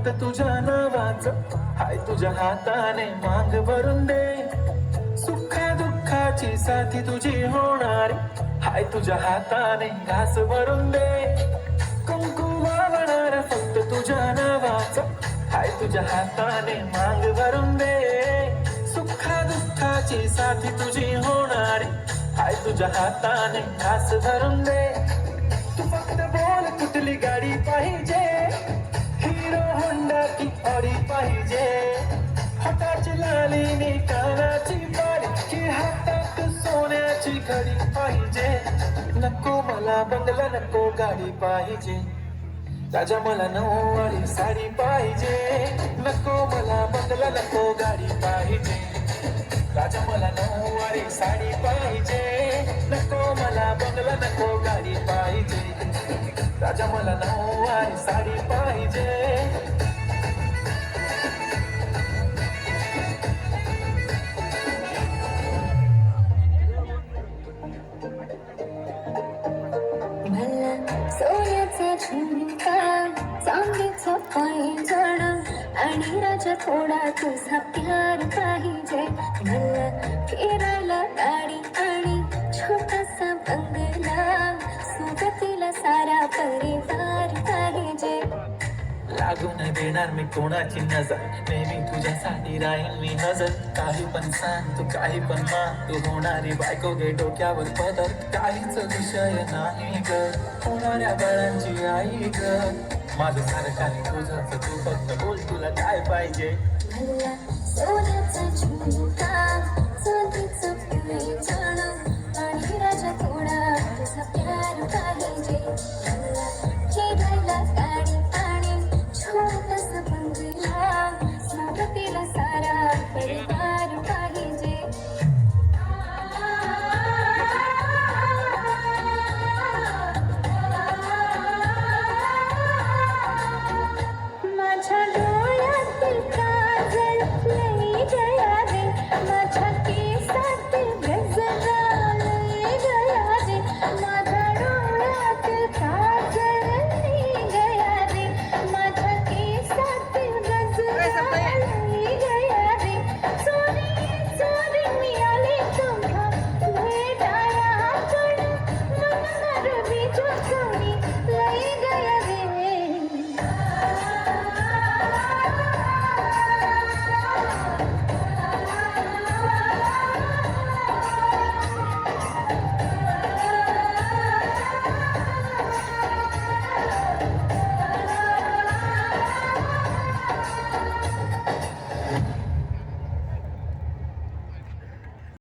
फक्त तुझ्या नावाचं हाय तुझ्या हाताने मांग भरून दे. सुखा दुःखाची साथी तुझी होणारी हाय तुझ्या हाताने घास भरून दे. कुंकू वावणार फक्त तुझ्या नावाचं हाय तुझ्या हाताने मांग भरून दे. सुखा दुःखाची साथी तुझी होणारी हाय तुझ्या हाताने घास भरून दे. तू फक्त बोल कुठली गाडी पाहिजे, हिरो होंडा की ऑडी पाहिजे. हाताची लालीने कानाची बाली की हातात सोन्याची घडी पाहिजे. नको मला बंगला नको गाडी पाहिजे, राजा मला नऊवारी साडी पाहिजे. नको मला बंगला नको गाडी पाहिजे, राजा मला नऊवारी साडी पाहिजे. नको मला बंगला नको गाडी पाहिजे, राजा मला नऊवारी साडी पाहिजे. मला सोन्याचा झुमका, चांदीचं पैंजण आणि राजा थोडा तुझा प्यार पाहिजे. मला फिरायला गाडी आणि छोटासा बंगला, सोबतीला सारा परिवार पाहिजे. लागू नाही देणार मी कोणाची नजर, नेहमी तुझ्यासाठी राहील मी हजर. काही पण सांग तू काही पण मान, तू होणारी बायको घे डोक्यावर पदर. काहीच विषय नाही ग, होणाऱ्या बाळांची आई ग. माझं सारं काही तुझंच, तू फक्त बोल तुला काय पाहिजे. मला सोन्याचा झुमका, चांदीचं पैंजण